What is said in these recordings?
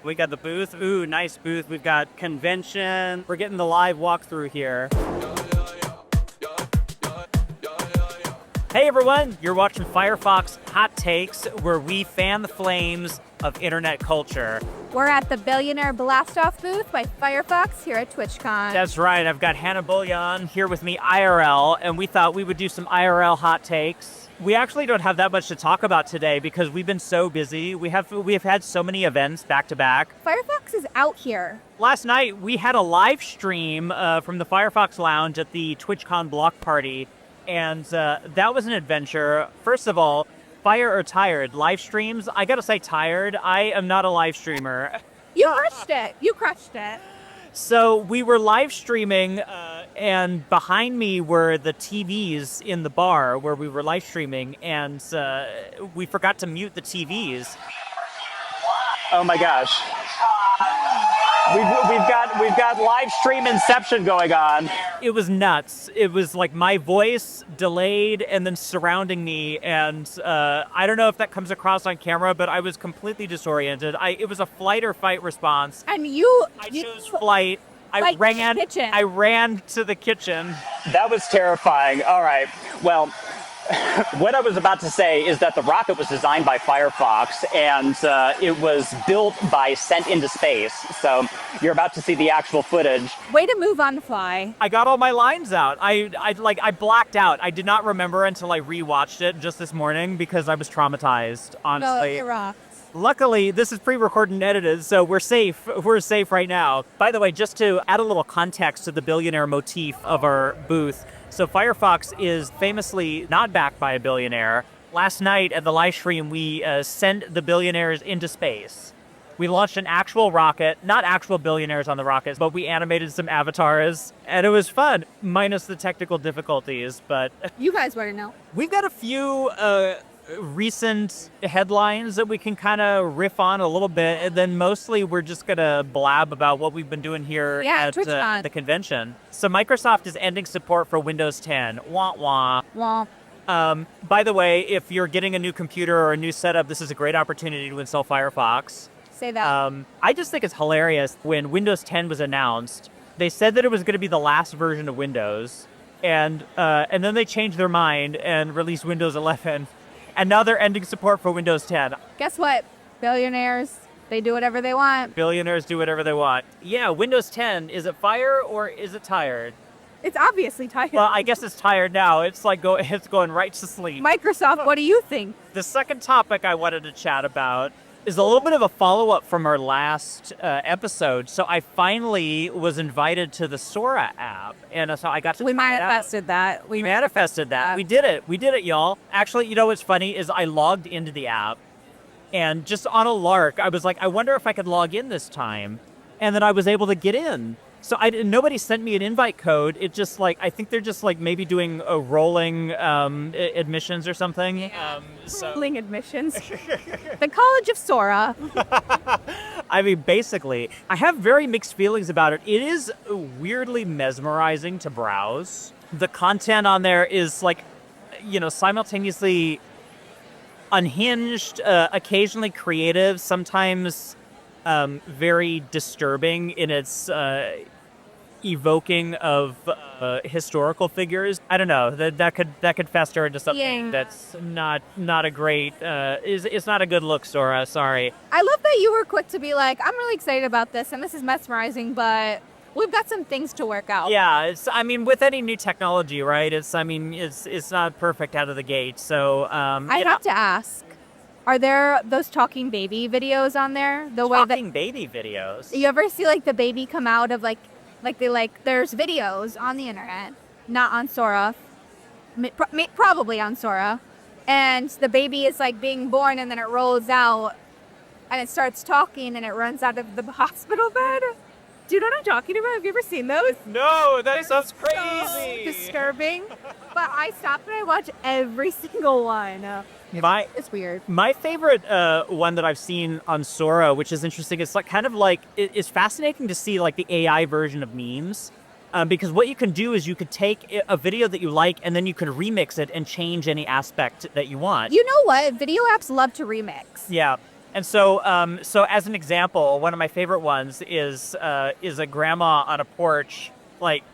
We got the booth. Ooh, nice booth. We've got convention. We're getting the live walkthrough here. Hey everyone, you're watching Firefox Hot Takes, where we fan the flames of internet culture. We're at the Billionaire Blast-Off booth by Firefox here at TwitchCon. That's right, I've got Hannah Bullion here with me IRL, and we thought we would do some IRL hot takes. We actually don't have that much to talk about today because we've been so busy. We have had so many events back to back. Firefox is out here. Last night we had a live stream from the Firefox Lounge at the TwitchCon block party, and that was an adventure. First of all, fire or tired? Live streams? I gotta say tired. I am not a live streamer. You crushed it. You crushed it. So we were live streaming, and behind me were the TVs in the bar where we were live streaming, and we forgot to mute the TVs. Oh my gosh. We've got live stream inception going on. It was nuts. It was like my voice delayed and then surrounding me, and I don't know if that comes across on camera, but I was completely disoriented. It was a flight or fight response. And I chose flight. I ran to the kitchen. That was terrifying. All right. Well, what I was about to say is that the rocket was designed by Firefox, and it was built by Sent into Space. So you're about to see the actual footage. Way to move on the fly. I got all my lines out. I blacked out. I did not remember until I rewatched it just this morning because I was traumatized, honestly. No, it rocks. Luckily, this is pre-recorded and edited, so we're safe. We're safe right now. By the way, just to add a little context to the billionaire motif of our booth, so Firefox is famously not backed by a billionaire. Last night at the live stream, we sent the billionaires into space. We launched an actual rocket, not actual billionaires on the rockets, but we animated some avatars, and it was fun, minus the technical difficulties, but... You guys want to know. We've got a few recent headlines that we can kind of riff on a little bit, and then mostly we're just going to blab about what we've been doing here at the convention. So Microsoft is ending support for Windows 10. Wah, wah. Wah. By the way, if you're getting a new computer or a new setup, this is a great opportunity to install Firefox. Say that. I just think it's hilarious. When Windows 10 was announced, they said that it was going to be the last version of Windows, and then they changed their mind and released Windows 11. And now they're ending support for Windows 10. Guess what? Billionaires, they do whatever they want. Billionaires do whatever they want. Yeah, Windows 10, is it fire or is it tired? It's obviously tired. Well, I guess it's tired now. It's like it's going right to sleep. Microsoft, what do you think? The second topic I wanted to chat about is a little bit of a follow-up from our last episode. So I finally was invited to the Sora app, and so I got to. We manifested that. We manifested that. We did it, y'all. Actually, you know what's funny is I logged into the app, and just on a lark, I was like, I wonder if I could log in this time, and then I was able to get in. So nobody sent me an invite code. It just I think they're just maybe doing a rolling admissions or something. Rolling admissions. The College of Sora. I mean, basically, I have very mixed feelings about it. It is weirdly mesmerizing to browse. The content on there is simultaneously unhinged, occasionally creative, sometimes very disturbing in its evoking of historical figures. I don't know, that could fester into something that's not a great it's not a good look, Sora. Sorry. I love that you were quick to be like, I'm really excited about this and this is mesmerizing, but we've got some things to work out. Yeah, with any new technology, right? It's not perfect out of the gate. So I have to ask, are there those talking baby videos on there? Talking baby videos? You ever see the baby come out of there's videos on the internet, not on Sora, probably on Sora, and the baby is being born and then it rolls out and it starts talking and it runs out of the hospital bed. Do you know what I'm talking about? Have you ever seen those? No, that sounds crazy. So disturbing. But I stopped and I watched every single one. It's weird. My favorite one that I've seen on Sora, which is interesting, it's it's fascinating to see the AI version of memes. Because what you can do is you could take a video that you like and then you could remix it and change any aspect that you want. You know what? Video apps love to remix. Yeah. And so as an example, one of my favorite ones is a grandma on a porch, like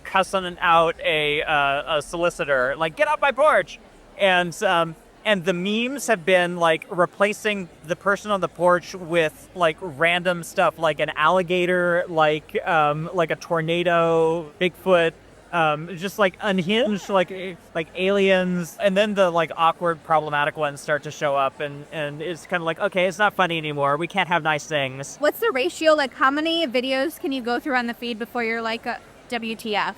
cussing out a solicitor, like get off my porch, and the memes have been like replacing the person on the porch with like random stuff, like an alligator, like a tornado, Bigfoot. Just like unhinged, like aliens, and then the like awkward, problematic ones start to show up, and it's kind of like, okay, it's not funny anymore. We can't have nice things. What's the ratio? Like, how many videos can you go through on the feed before you're like, WTF?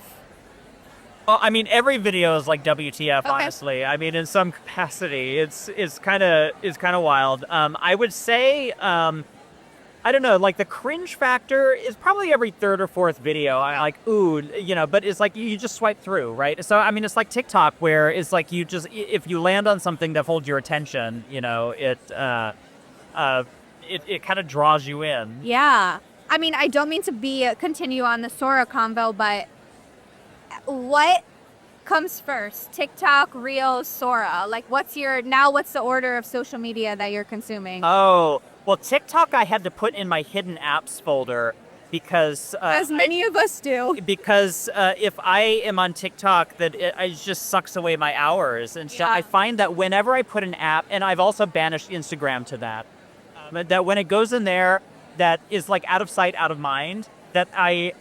Well, I mean, every video is like WTF. Okay. Honestly, I mean, in some capacity, it's kind of wild. I would say, I don't know, like the cringe factor is probably every third or fourth video. I like, ooh, but it's like you just swipe through, right? So, I mean, it's like TikTok where it's like you just, if you land on something that holds your attention, it kind of draws you in. Yeah. I mean, I don't mean to continue on the Sora convo, but what comes first? TikTok, Reels, Sora? Like, what's the order of social media that you're consuming? Oh, well, TikTok I had to put in my hidden apps folder because as many of us do. Because if I am on TikTok, it just sucks away my hours, and so Yeah. I find that whenever I put an app, and I've also banished Instagram to that, that when it goes in there, that is like out of sight, out of mind. That I,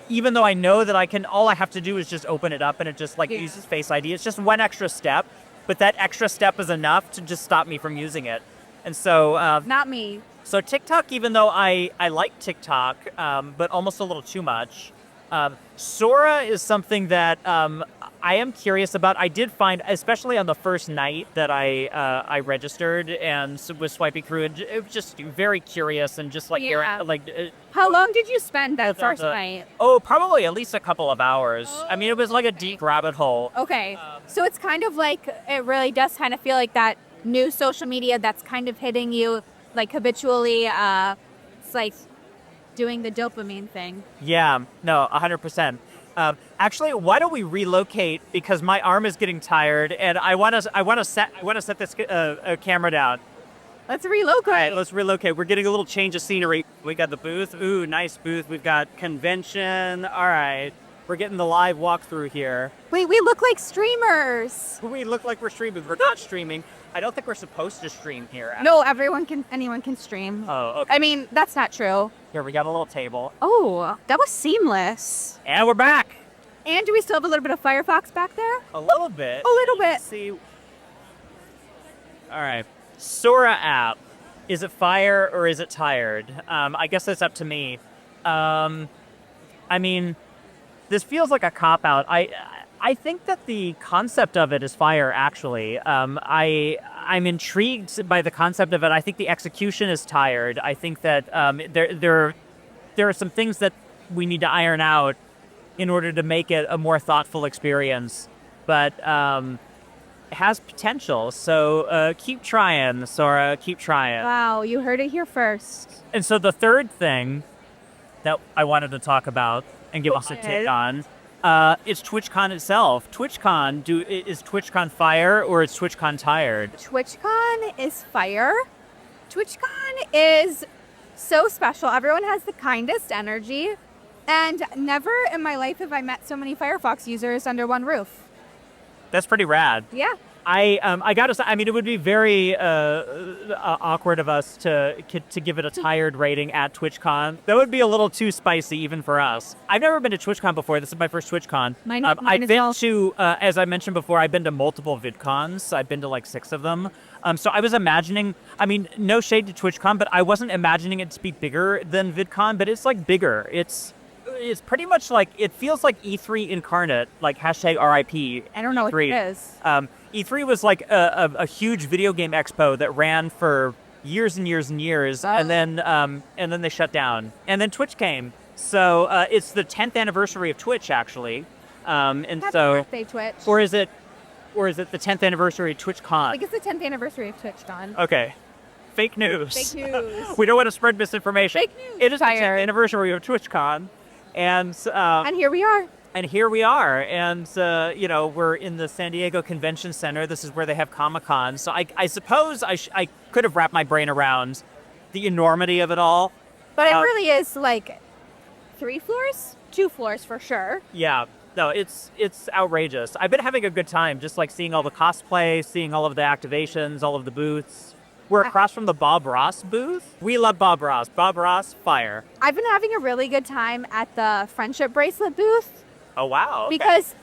even though I know that all I have to do is just open it up, and it just like uses Face ID. It's just one extra step, but that extra step is enough to just stop me from using it. And so, Not me. so TikTok, even though I like TikTok, but almost a little too much. Sora is something that I am curious about. I did find, especially on the first night that I registered and was swiping through, it was just very curious and just like Yeah. like. How long did you spend that first night? Oh, probably at least a couple of hours. I mean, it was like a deep rabbit hole. Okay. So it's kind of like, it really does kind of feel like that new social media that's kind of hitting you like habitually. It's like doing the dopamine thing. Yeah, no, 100%. Actually, why don't we relocate, because my arm is getting tired and I want to set this camera down. Let's relocate. All right, let's relocate. We're getting a little change of scenery. We got the booth. Ooh, nice booth. We've got convention. All right. We're getting the live walkthrough here. Wait, we look like streamers. We look like we're streaming. We're not streaming. I don't think we're supposed to stream here. No, anyone can stream. Oh, okay. I mean, that's not true. Here, we got a little table. Oh, that was seamless. And we're back. And do we still have a little bit of Firefox back there? A little bit. A little bit. Let's see. All right. Sora app. Is it fire or is it tired? I guess that's up to me. I mean, this feels like a cop-out. I think that the concept of it is fire, actually. I'm intrigued by the concept of it. I think the execution is tired. I think that there are some things that we need to iron out in order to make it a more thoughtful experience. But it has potential, so keep trying, Sora. Keep trying. Wow, you heard it here first. And so the third thing that I wanted to talk about and give us a take on is TwitchCon itself. TwitchCon, is TwitchCon fire or is TwitchCon tired? TwitchCon is fire. TwitchCon is so special. Everyone has the kindest energy. And never in my life have I met so many Firefox users under one roof. That's pretty rad. Yeah. I gotta say, I mean, it would be very awkward of us to give it a tired rating at TwitchCon. That would be a little too spicy even for us. I've never been to TwitchCon before. This is my first TwitchCon. Mine I've as been well. to, as I mentioned before, I've been to multiple VidCons. I've been to like 6 of them. So I was imagining, I mean, no shade to TwitchCon, but I wasn't imagining it to be bigger than VidCon, but it's like bigger. It's pretty much like, it feels like E3 incarnate, like hashtag RIP. I don't know what E3. it is. E3 was like a huge video game expo that ran for years and years and years, Oh. and then they shut down. And then Twitch came. So it's the 10th anniversary of Twitch, actually. And Happy so, birthday, Twitch. or is it the 10th anniversary of TwitchCon? I think it's the 10th anniversary of TwitchCon. Okay. Fake news. Fake news. We don't want to spread misinformation. Fake news. It is the 10th Tired. anniversary of TwitchCon. And And here we are. And here we are, and we're in the San Diego Convention Center. This is where they have Comic-Con. So I suppose I could have wrapped my brain around the enormity of it all. But it really is like 3 floors? 2 floors for sure. Yeah, no, it's outrageous. I've been having a good time, just like seeing all the cosplay, seeing all of the activations, all of the booths. We're across from the Bob Ross booth. We love Bob Ross. Bob Ross, fire. I've been having a really good time at the friendship bracelet booth. Oh, wow. Okay. Because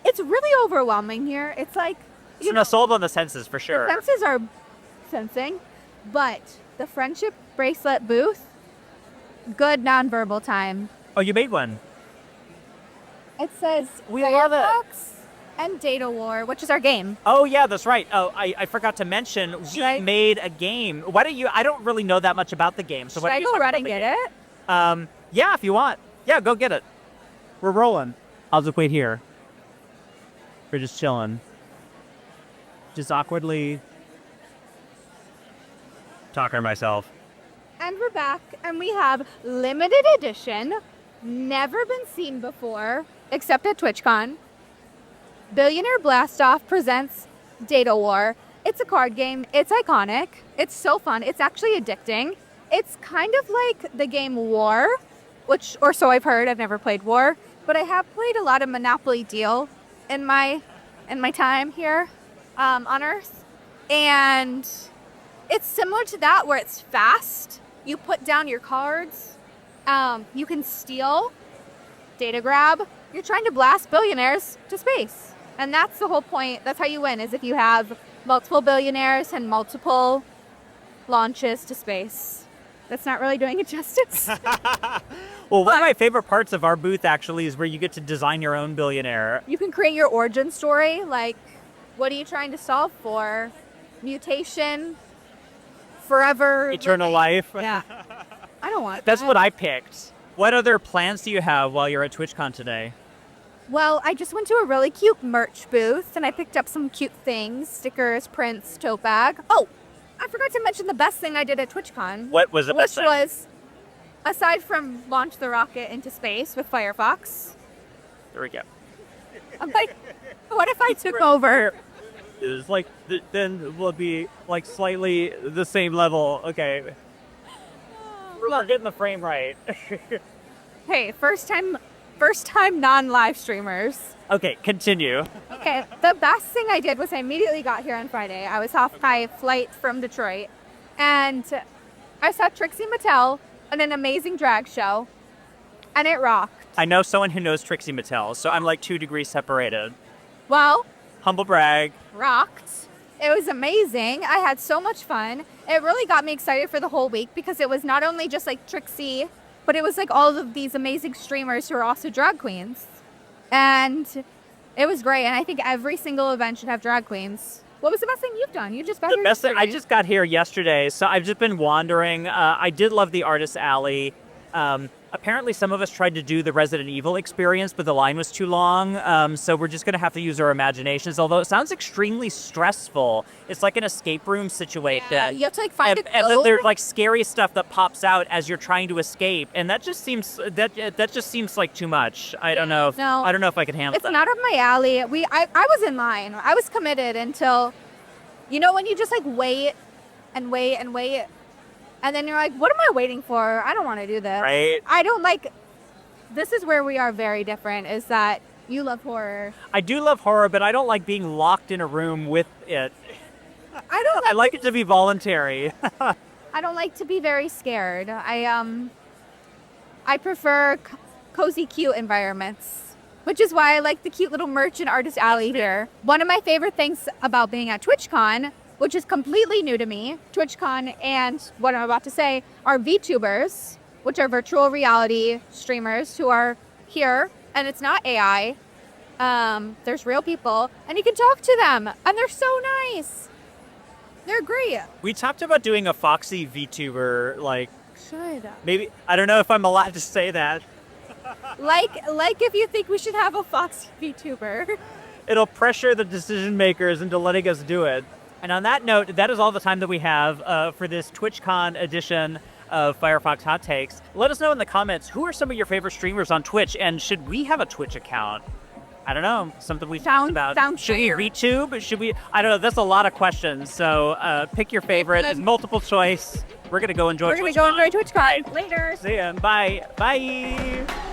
it's really overwhelming here. It's like, It's an assault on the senses, for sure. the senses are sensing, but the friendship bracelet booth, good nonverbal time. Oh, you made one. It says We love it. Firefox and Data War, which is our game. Oh, yeah, that's right. Oh, I forgot to mention, Should I- we made a game. Why don't you, I don't really know that much about the game. So Should I go run and get it? Yeah, if you want. Yeah, go get it. We're rolling. I'll just wait here. We're just chilling. Just awkwardly talking to myself. And we're back, and we have limited edition, never been seen before, except at TwitchCon. Billionaire Blastoff presents Data War. It's a card game. It's iconic. It's so fun. It's actually addicting. It's kind of like the game War, or so I've heard. I've never played War, but I have played a lot of Monopoly Deal in my time here on Earth, and it's similar to that, where it's fast. You put down your cards. You can steal, data grab. You're trying to blast billionaires to space. And that's the whole point. That's how you win, is if you have multiple billionaires and multiple launches to space. That's not really doing it justice. Well, one of my favorite parts of our booth, actually, is where you get to design your own billionaire. You can create your origin story. Like, what are you trying to solve for? Mutation? Forever? Eternal life. Yeah. I don't want That's that. what I picked. What other plans do you have while you're at TwitchCon today? Well, I just went to a really cute merch booth and I picked up some cute things, stickers, prints, tote bag. Oh, I forgot to mention the best thing I did at TwitchCon. What was the best thing? Which was, aside from launch the rocket into space with Firefox, There we go. I'm like, what if I took over? It's like, then we'll be like slightly the same level. Okay. We're not getting the frame right. Hey, first time non-live streamers. Okay, continue. Okay, the best thing I did was I immediately got here on Friday. I was off my flight from Detroit, and I saw Trixie Mattel on an amazing drag show, and it rocked. I know someone who knows Trixie Mattel, so I'm like 2 degrees separated. Well, Humble brag. rocked. It was amazing. I had so much fun. It really got me excited for the whole week because it was not only just like Trixie, but it was like all of these amazing streamers who are also drag queens. And it was great. And I think every single event should have drag queens. What was the best thing you've done? You just got The here best thing, I yesterday. just got here yesterday, so I've just been wandering. I did love the Artist Alley. Apparently, some of us tried to do the Resident Evil experience, but the line was too long. So we're just going to have to use our imaginations, although it sounds extremely stressful. It's like an escape room situation. Yeah, you have to like find a And code. there's like scary stuff that pops out as you're trying to escape, and that just seems like too much. I don't know. No. I don't know if I can handle It's that. not up my alley. I was in line. I was committed until, when you just like wait and wait and wait, and then you're like, what am I waiting for? I don't want to do this. Right. I don't like. This is where we are very different. Is that you love horror? I do love horror, but I don't like being locked in a room with it. I don't. I like it to be voluntary. I don't like to be very scared. I prefer cozy, cute environments, which is why I like the cute little merch and artist alley here. One of my favorite things about being at TwitchCon, which is completely new to me, TwitchCon and what I'm about to say are VTubers, which are virtual reality streamers who are here, and it's not AI. There's real people, and you can talk to them, and they're so nice. They're great. We talked about doing a Foxy VTuber, like Should. maybe I don't know if I'm allowed to say that. Like if you think we should have a Fox VTuber. It'll pressure the decision makers into letting us do it. And on that note, that is all the time that we have for this TwitchCon edition. of Firefox Hot Takes. Let us know in the comments, who are some of your favorite streamers on Twitch, and should we have a Twitch account? I don't know, something we talked about. Should we ReTube? Should we? I don't know, that's a lot of questions. So pick your favorite. It's multiple choice. We're going to go enjoy TwitchCon. TwitchCon. Later. See ya. Bye. Bye.